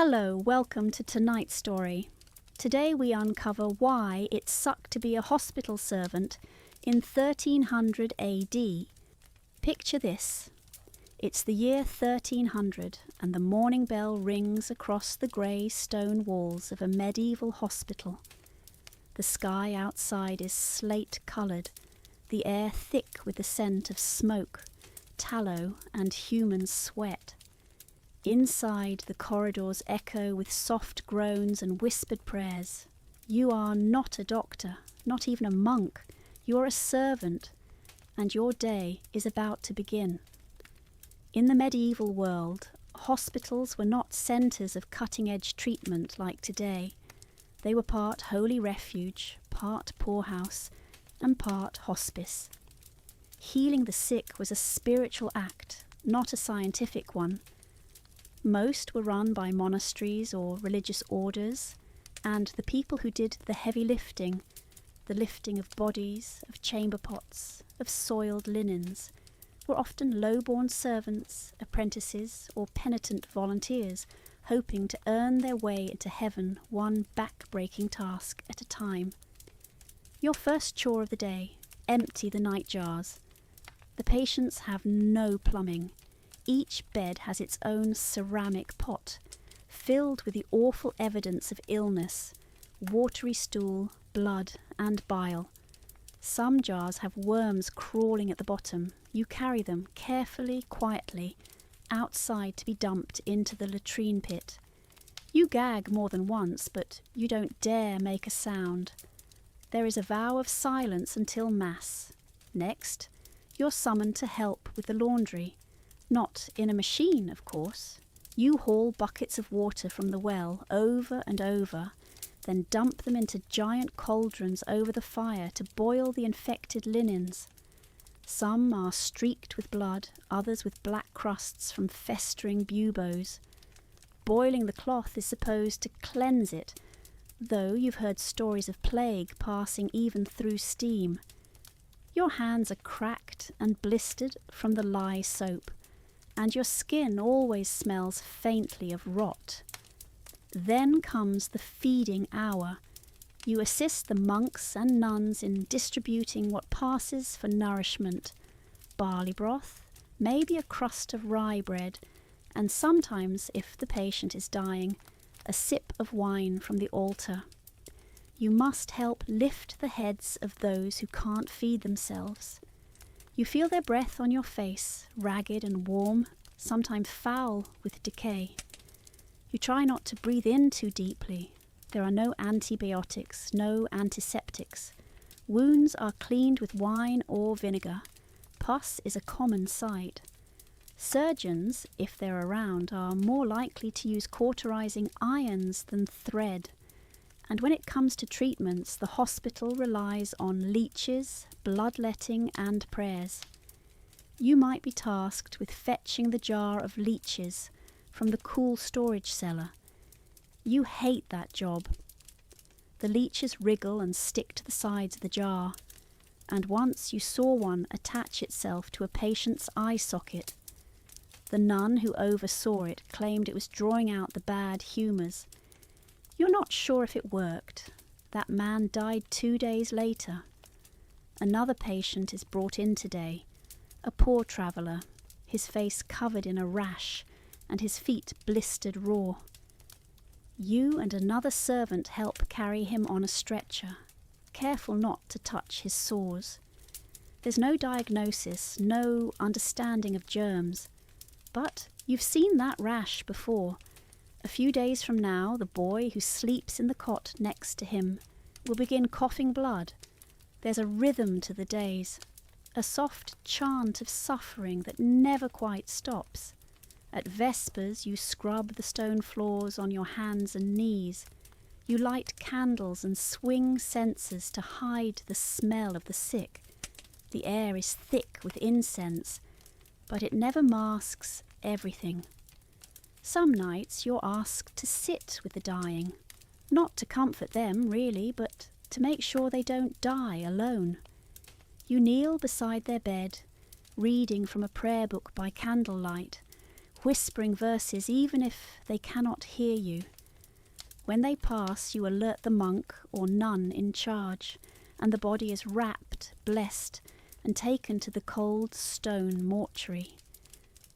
Hello, welcome to tonight's story. Today we uncover why it sucked to be a hospital servant in 1300 AD. Picture this. It's the year 1300 and the morning bell rings across the grey stone walls of a medieval hospital. The sky outside is slate-coloured, the air thick with the scent of smoke, tallow and human sweat. Inside, the corridors echo with soft groans and whispered prayers. You are not a doctor, not even a monk. You are a servant, and your day is about to begin. In the medieval world, hospitals were not centres of cutting-edge treatment like today. They were part holy refuge, part poorhouse, and part hospice. Healing the sick was a spiritual act, not a scientific one. Most were run by monasteries or religious orders, and the people who did the heavy lifting, the lifting of bodies, of chamber pots, of soiled linens, were often low-born servants, apprentices, or penitent volunteers, hoping to earn their way into heaven one back-breaking task at a time. Your first chore of the day: empty the night jars. The patients have no plumbing. Each bed has its own ceramic pot, filled with the awful evidence of illness, watery stool, blood, and bile. Some jars have worms crawling at the bottom. You carry them carefully, quietly, outside to be dumped into the latrine pit. You gag more than once, but you don't dare make a sound. There is a vow of silence until Mass. Next, you're summoned to help with the laundry. Not in a machine, of course. You haul buckets of water from the well over and over, then dump them into giant cauldrons over the fire to boil the infected linens. Some are streaked with blood, others with black crusts from festering buboes. Boiling the cloth is supposed to cleanse it, though you've heard stories of plague passing even through steam. Your hands are cracked and blistered from the lye soap, and your skin always smells faintly of rot. Then comes the feeding hour. You assist the monks and nuns in distributing what passes for nourishment: barley broth, maybe a crust of rye bread, and sometimes, if the patient is dying, a sip of wine from the altar. You must help lift the heads of those who can't feed themselves. You feel their breath on your face, ragged and warm, sometimes foul with decay. You try not to breathe in too deeply. There are no antibiotics, no antiseptics. Wounds are cleaned with wine or vinegar. Pus is a common sight. Surgeons, if they're around, are more likely to use cauterizing irons than thread. And when it comes to treatments, the hospital relies on leeches, bloodletting, and prayers. You might be tasked with fetching the jar of leeches from the cool storage cellar. You hate that job. The leeches wriggle and stick to the sides of the jar, and once you saw one attach itself to a patient's eye socket. The nun who oversaw it claimed it was drawing out the bad humours. You're not sure if it worked. That man died 2 days later. Another patient is brought in today, a poor traveller, his face covered in a rash and his feet blistered raw. You and another servant help carry him on a stretcher, careful not to touch his sores. There's no diagnosis, no understanding of germs, but you've seen that rash before. A few days from now, the boy who sleeps in the cot next to him will begin coughing blood. There's a rhythm to the days, a soft chant of suffering that never quite stops. At Vespers, you scrub the stone floors on your hands and knees. You light candles and swing censers to hide the smell of the sick. The air is thick with incense, but it never masks everything. Some nights you're asked to sit with the dying, not to comfort them really, but to make sure they don't die alone. You kneel beside their bed, reading from a prayer book by candlelight, whispering verses even if they cannot hear you. When they pass, you alert the monk or nun in charge, and the body is wrapped, blessed, and taken to the cold stone mortuary.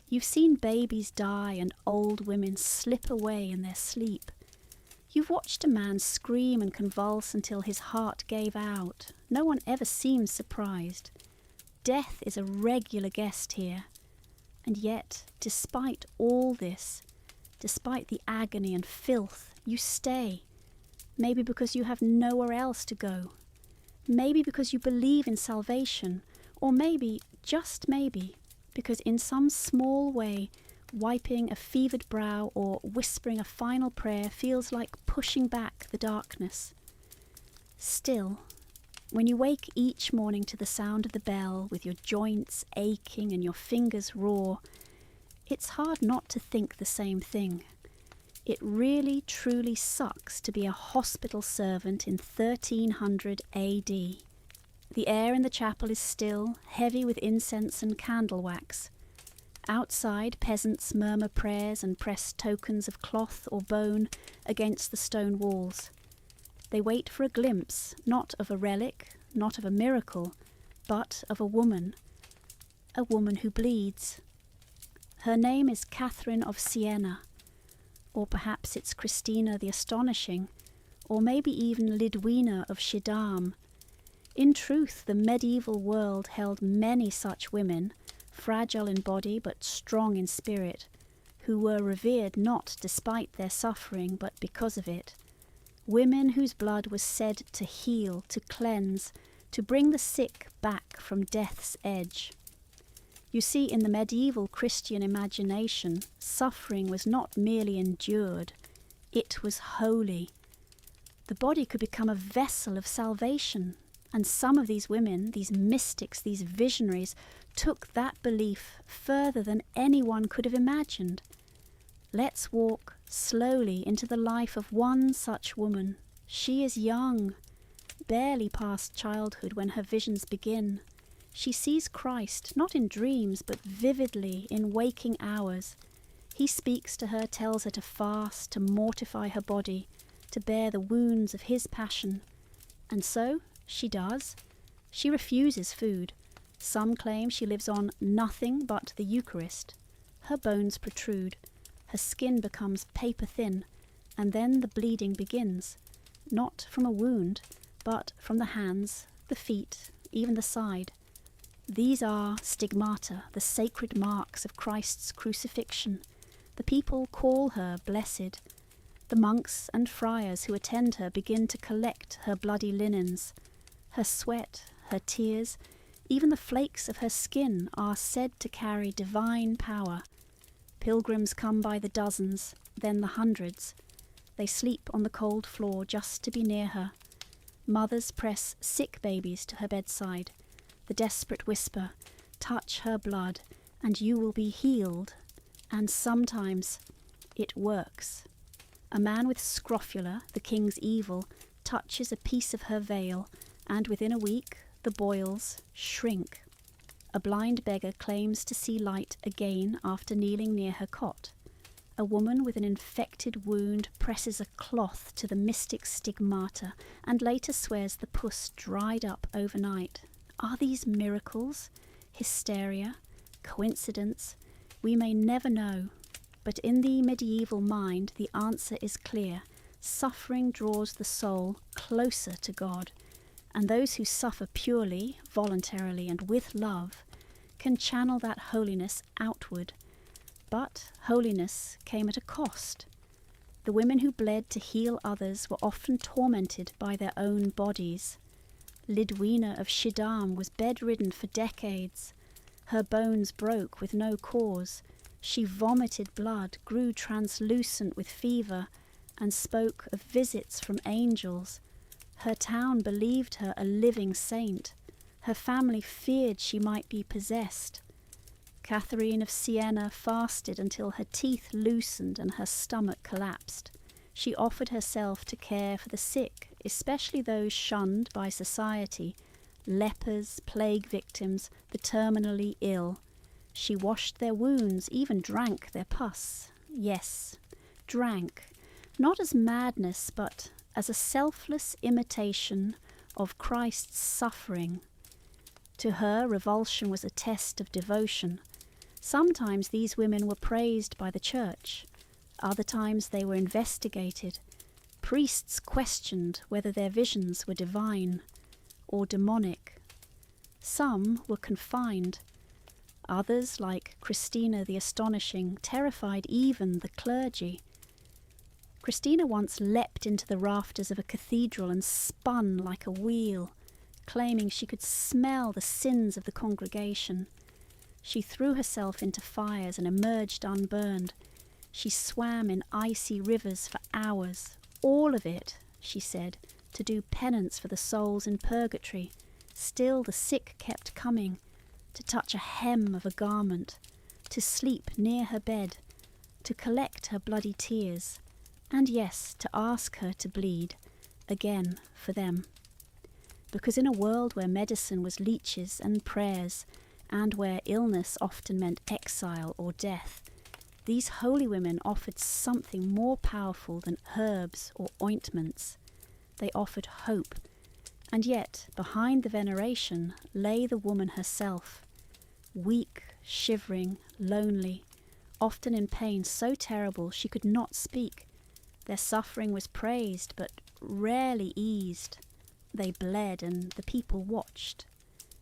You've seen babies die and old women slip away in their sleep. You've watched a man scream and convulse until his heart gave out. No one ever seems surprised. Death is a regular guest here. And yet, despite all this, despite the agony and filth, you stay. Maybe because you have nowhere else to go. Maybe because you believe in salvation. Or maybe, just maybe, because in some small way, wiping a fevered brow or whispering a final prayer feels like pushing back the darkness. Still, when you wake each morning to the sound of the bell, with your joints aching and your fingers raw, it's hard not to think the same thing. It really, truly sucks to be a hospital servant in 1300 AD. The air in the chapel is still, heavy with incense and candle wax. Outside, peasants murmur prayers and press tokens of cloth or bone against the stone walls. They wait for a glimpse, not of a relic, not of a miracle, but of a woman who bleeds. Her name is Catherine of Siena, or perhaps it's Christina the Astonishing, or maybe even Lidwina of Schiedam. In truth, the medieval world held many such women, fragile in body but strong in spirit, who were revered not despite their suffering but because of it. Women whose blood was said to heal, to cleanse, to bring the sick back from death's edge. You see, in the medieval Christian imagination, suffering was not merely endured, it was holy. The body could become a vessel of salvation, and some of these women, these mystics, these visionaries, took that belief further than anyone could have imagined. Let's walk slowly into the life of one such woman. She is young, barely past childhood when her visions begin. She sees Christ, not in dreams, but vividly in waking hours. He speaks to her, tells her to fast, to mortify her body, to bear the wounds of his passion. And so she does. She refuses food. Some claim she lives on nothing but the Eucharist. Her bones protrude. Her skin becomes paper thin, and then the bleeding begins, not from a wound, but from the hands, the feet, even the side. These are stigmata, the sacred marks of Christ's crucifixion. The people call her blessed. The monks and friars who attend her begin to collect her bloody linens. Her sweat, her tears, even the flakes of her skin are said to carry divine power. Pilgrims come by the dozens, then the hundreds. They sleep on the cold floor just to be near her. Mothers press sick babies to her bedside. The desperate whisper, touch her blood, and you will be healed. And sometimes it works. A man with scrofula, the king's evil, touches a piece of her veil, and within a week the boils shrink. A blind beggar claims to see light again after kneeling near her cot. A woman with an infected wound presses a cloth to the mystic stigmata and later swears the pus dried up overnight. Are these miracles? Hysteria? Coincidence? We may never know. But in the medieval mind, the answer is clear. Suffering draws the soul closer to God, and those who suffer purely, voluntarily, and with love can channel that holiness outward. But holiness came at a cost. The women who bled to heal others were often tormented by their own bodies. Lidwina of Schiedam was bedridden for decades. Her bones broke with no cause. She vomited blood, grew translucent with fever, and spoke of visits from angels. Her town believed her a living saint. Her family feared she might be possessed. Catherine of Siena fasted until her teeth loosened and her stomach collapsed. She offered herself to care for the sick, especially those shunned by society, lepers, plague victims, the terminally ill. She washed their wounds, even drank their pus. Yes, drank, not as madness, but as a selfless imitation of Christ's suffering. To her, revulsion was a test of devotion. Sometimes these women were praised by the church. Other times they were investigated. Priests questioned whether their visions were divine or demonic. Some were confined. Others, like Christina the Astonishing, terrified even the clergy. Christina once leapt into the rafters of a cathedral and spun like a wheel, claiming she could smell the sins of the congregation. She threw herself into fires and emerged unburned. She swam in icy rivers for hours, all of it, she said, to do penance for the souls in purgatory. Still the sick kept coming, to touch a hem of a garment, to sleep near her bed, to collect her bloody tears, and yes, to ask her to bleed, again for them. Because in a world where medicine was leeches and prayers, and where illness often meant exile or death, these holy women offered something more powerful than herbs or ointments. They offered hope, and yet behind the veneration lay the woman herself, weak, shivering, lonely, often in pain so terrible she could not speak. Their suffering was praised, but rarely eased. They bled, and the people watched.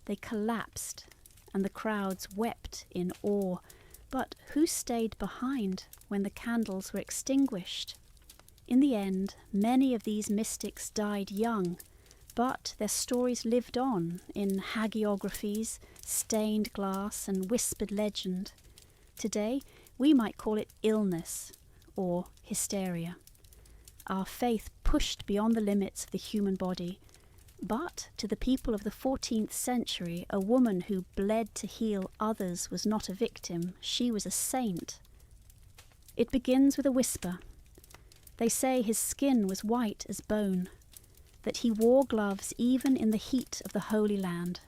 They collapsed, and the crowds wept in awe. But who stayed behind when the candles were extinguished? In the end, many of these mystics died young, but their stories lived on in hagiographies, stained glass, and whispered legend. Today, we might call it illness or hysteria. Our faith pushed beyond the limits of the human body, but to the people of the 14th century, a woman who bled to heal others was not a victim, she was a saint. It begins with a whisper. They say his skin was white as bone, that he wore gloves even in the heat of the Holy Land,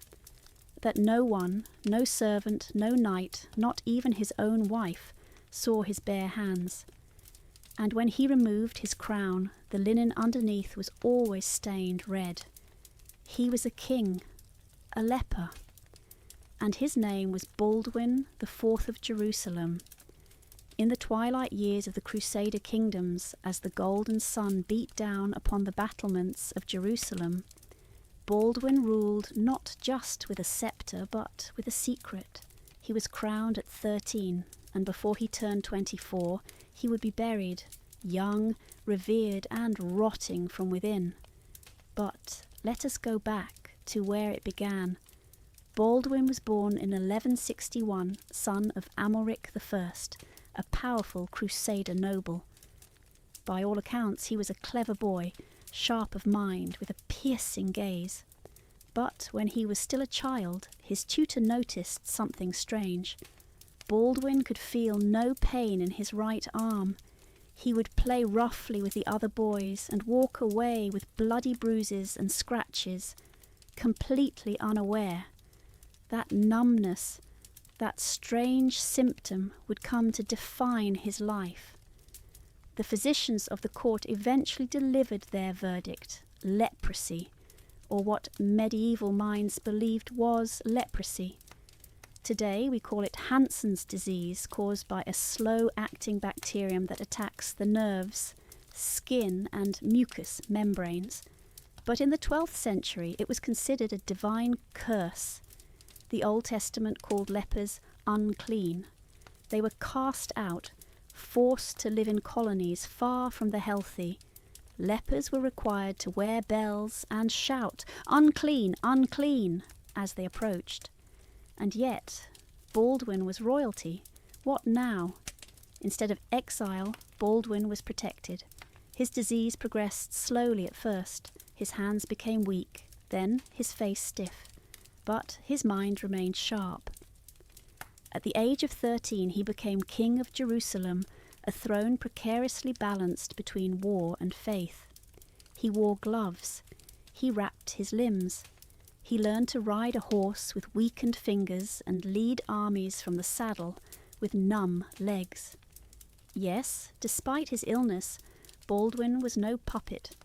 that no one, no servant, no knight, not even his own wife, saw his bare hands. And when he removed his crown, the linen underneath was always stained red. He was a king, a leper, and his name was Baldwin IV of Jerusalem. In the twilight years of the Crusader kingdoms, as the golden sun beat down upon the battlements of Jerusalem, Baldwin ruled not just with a sceptre, but with a secret. He was crowned at 13, and before he turned 24, he would be buried, young, revered, and rotting from within. But let us go back to where it began. Baldwin was born in 1161, son of Amalric I, a powerful Crusader noble. By all accounts, he was a clever boy, sharp of mind, with a piercing gaze. But when he was still a child, his tutor noticed something strange. Baldwin could feel no pain in his right arm. He would play roughly with the other boys and walk away with bloody bruises and scratches, completely unaware. That numbness, that strange symptom would come to define his life. The physicians of the court eventually delivered their verdict, leprosy, or what medieval minds believed was leprosy. Today we call it Hansen's disease, caused by a slow-acting bacterium that attacks the nerves, skin, and mucous membranes. But in the 12th century it was considered a divine curse. The Old Testament called lepers unclean. They were cast out, forced to live in colonies far from the healthy. Lepers were required to wear bells and shout, "Unclean, unclean," as they approached. And yet, Baldwin was royalty. What now? Instead of exile, Baldwin was protected. His disease progressed slowly at first. His hands became weak, then his face stiff. But his mind remained sharp. At the age of 13, he became king of Jerusalem, a throne precariously balanced between war and faith. He wore gloves. He wrapped his limbs. He learned to ride a horse with weakened fingers and lead armies from the saddle with numb legs. Yes, despite his illness, Baldwin was no puppet.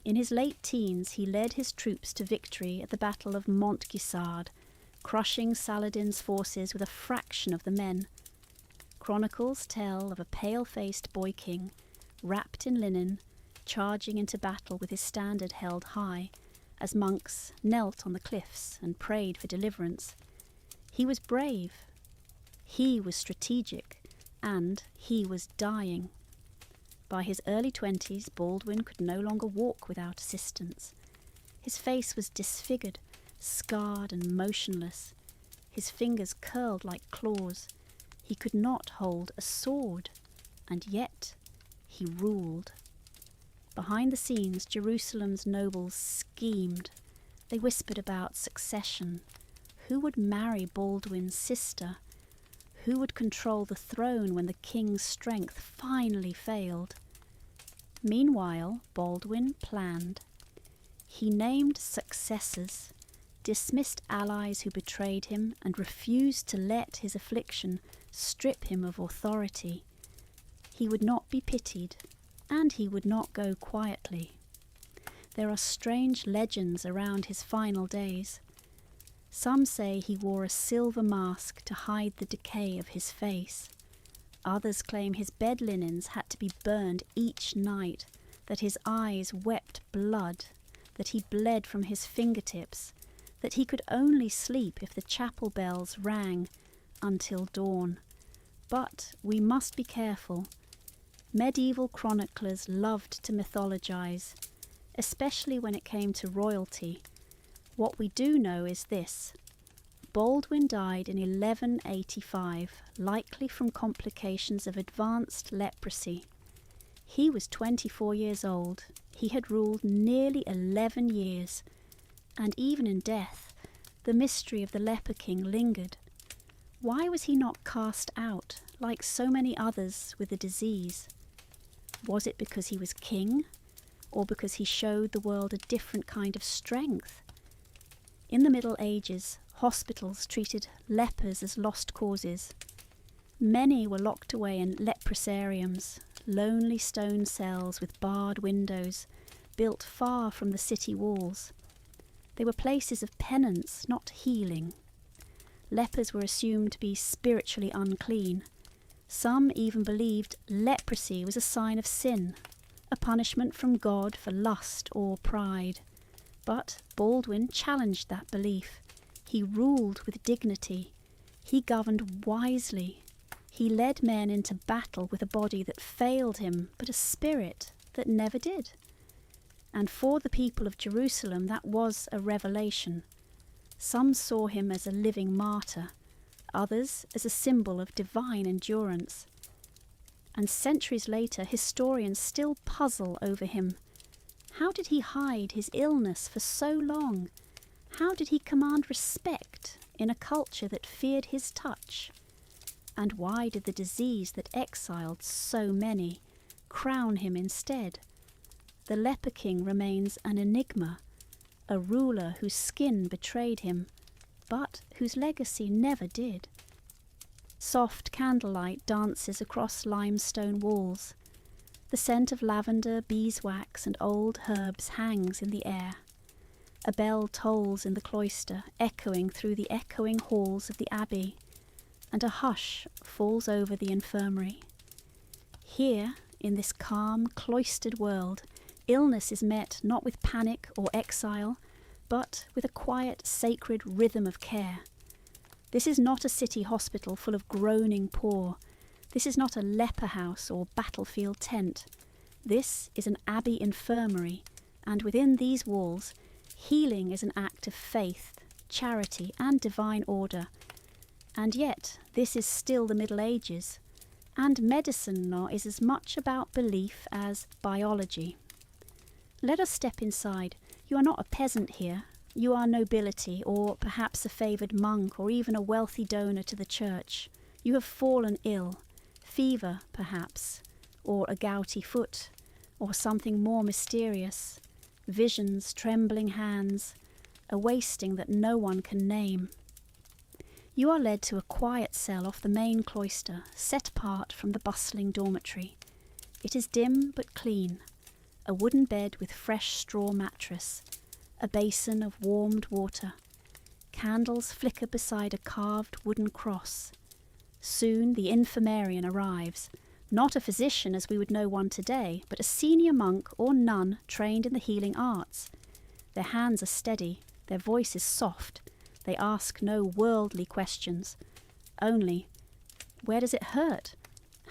In his late teens, he led his troops to victory at the Battle of Montgisard, crushing Saladin's forces with a fraction of the men. Chronicles tell of a pale-faced boy king, wrapped in linen, charging into battle with his standard held high, as monks knelt on the cliffs and prayed for deliverance. He was brave, he was strategic, and he was dying. By his early 20s, Baldwin could no longer walk without assistance. His face was disfigured, scarred and motionless. His fingers curled like claws. He could not hold a sword, and yet he ruled. Behind the scenes, Jerusalem's nobles schemed. They whispered about succession. Who would marry Baldwin's sister? Who would control the throne when the king's strength finally failed? Meanwhile, Baldwin planned. He named successors, dismissed allies who betrayed him, and refused to let his affliction strip him of authority. He would not be pitied, and he would not go quietly. There are strange legends around his final days. Some say he wore a silver mask to hide the decay of his face. Others claim his bed linens had to be burned each night, that his eyes wept blood, that he bled from his fingertips, that he could only sleep if the chapel bells rang until dawn. But we must be careful. Medieval chroniclers loved to mythologize, especially when it came to royalty. What we do know is this. Baldwin died in 1185, likely from complications of advanced leprosy. He was 24 years old. He had ruled nearly 11 years, and even in death, the mystery of the leper king lingered. Why was he not cast out, like so many others with the disease? Was it because he was king, or because he showed the world a different kind of strength? In the Middle Ages, hospitals treated lepers as lost causes. Many were locked away in leprosariums, lonely stone cells with barred windows, built far from the city walls. They were places of penance, not healing. Lepers were assumed to be spiritually unclean. Some even believed leprosy was a sign of sin, a punishment from God for lust or pride. But Baldwin challenged that belief. He ruled with dignity. He governed wisely. He led men into battle with a body that failed him, but a spirit that never did. And for the people of Jerusalem, that was a revelation. Some saw him as a living martyr, others as a symbol of divine endurance. And centuries later, historians still puzzle over him. How did he hide his illness for so long? How did he command respect in a culture that feared his touch? And why did the disease that exiled so many crown him instead? The leper king remains an enigma, a ruler whose skin betrayed him, but whose legacy never did. Soft candlelight dances across limestone walls. The scent of lavender, beeswax, and old herbs hangs in the air. A bell tolls in the cloister, echoing through the echoing halls of the abbey, and a hush falls over the infirmary. Here, in this calm, cloistered world, illness is met not with panic or exile, but with a quiet, sacred rhythm of care. This is not a city hospital full of groaning poor. This is not a leper house or battlefield tent. This is an abbey infirmary, and within these walls, healing is an act of faith, charity, and divine order. And yet, this is still the Middle Ages, and medicine now is as much about belief as biology. Let us step inside. You are not a peasant here. You are nobility, or perhaps a favoured monk, or even a wealthy donor to the church. You have fallen ill, fever perhaps, or a gouty foot, or something more mysterious, visions, trembling hands, a wasting that no one can name. You are led to a quiet cell off the main cloister, set apart from the bustling dormitory. It is dim but clean, a wooden bed with fresh straw mattress, a basin of warmed water. Candles flicker beside a carved wooden cross. Soon the infirmarian arrives, not a physician as we would know one today, but a senior monk or nun trained in the healing arts. Their hands are steady, their voice is soft. They ask no worldly questions, only, where does it hurt?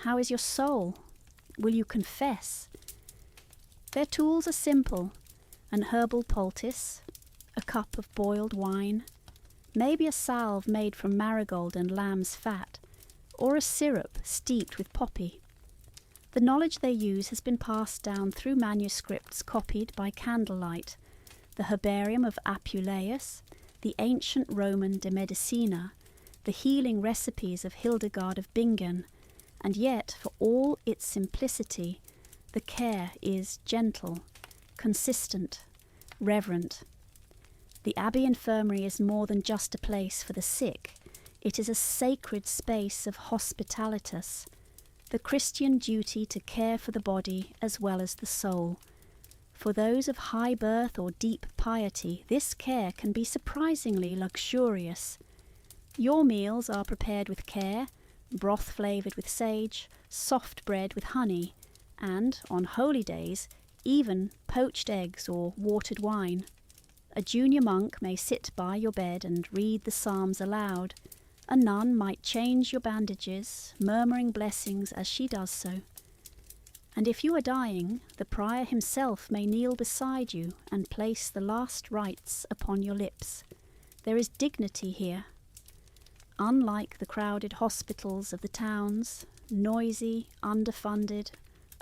How is your soul? Will you confess? Their tools are simple, an herbal poultice, a cup of boiled wine, maybe a salve made from marigold and lamb's fat, or a syrup steeped with poppy. The knowledge they use has been passed down through manuscripts copied by candlelight, the herbarium of Apuleius, the ancient Roman De Medicina, the healing recipes of Hildegard of Bingen, and yet, for all its simplicity, the care is gentle, consistent, reverent. The Abbey Infirmary is more than just a place for the sick. It is a sacred space of hospitalitas, the Christian duty to care for the body as well as the soul. For those of high birth or deep piety, this care can be surprisingly luxurious. Your meals are prepared with care, broth flavoured with sage, soft bread with honey, and, on holy days, even poached eggs or watered wine. A junior monk may sit by your bed and read the psalms aloud. A nun might change your bandages, murmuring blessings as she does so. And if you are dying, the prior himself may kneel beside you and place the last rites upon your lips. There is dignity here. Unlike the crowded hospitals of the towns, noisy, underfunded,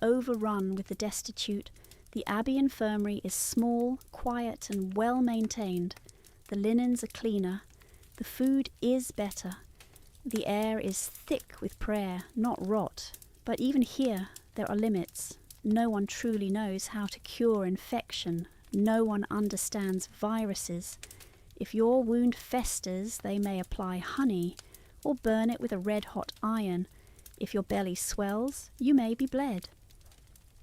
overrun with the destitute, the Abbey Infirmary is small, quiet, and well maintained. The linens are cleaner. The food is better. The air is thick with prayer, not rot. But even here, there are limits. No one truly knows how to cure infection. No one understands viruses. If your wound festers, they may apply honey or burn it with a red-hot iron. If your belly swells, you may be bled.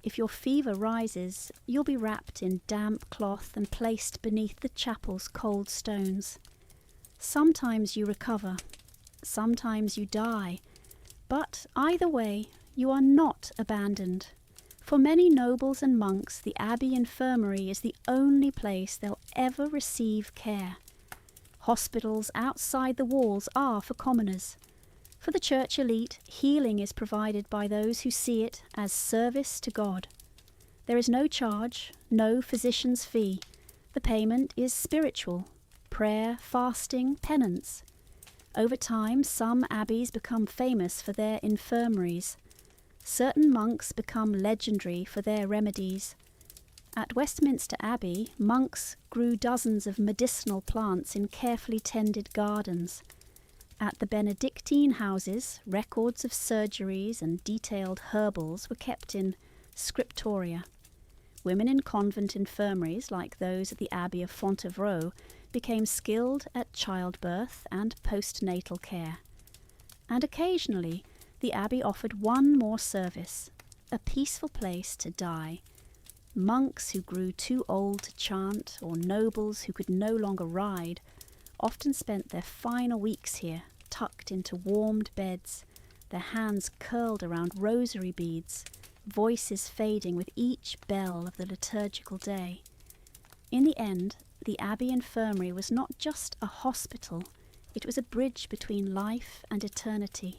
If your fever rises, you'll be wrapped in damp cloth and placed beneath the chapel's cold stones. Sometimes you recover, sometimes you die, but either way, you are not abandoned. For many nobles and monks, the Abbey Infirmary is the only place they'll ever receive care. Hospitals outside the walls are for commoners. For the church elite, healing is provided by those who see it as service to God. There is no charge, no physician's fee. The payment is spiritual: prayer, fasting, penance. Over time, some abbeys become famous for their infirmaries. Certain monks become legendary for their remedies. At Westminster Abbey, monks grew dozens of medicinal plants in carefully tended gardens. At the Benedictine houses, records of surgeries and detailed herbals were kept in scriptoria. Women in convent infirmaries, like those at the Abbey of Fontevraud, became skilled at childbirth and postnatal care. And occasionally, the Abbey offered one more service, a peaceful place to die. Monks who grew too old to chant, or nobles who could no longer ride, often spent their final weeks here, tucked into warmed beds, their hands curled around rosary beads, voices fading with each bell of the liturgical day. In the end, the Abbey Infirmary was not just a hospital, it was a bridge between life and eternity,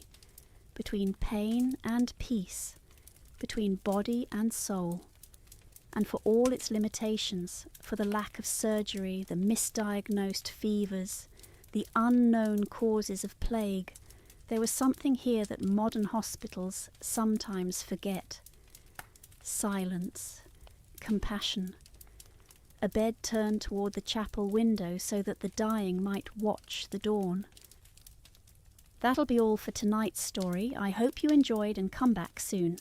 between pain and peace, between body and soul. And for all its limitations, for the lack of surgery, the misdiagnosed fevers, the unknown causes of plague, there was something here that modern hospitals sometimes forget. Silence, compassion, a bed turned toward the chapel window so that the dying might watch the dawn. That'll be all for tonight's story. I hope you enjoyed and come back soon.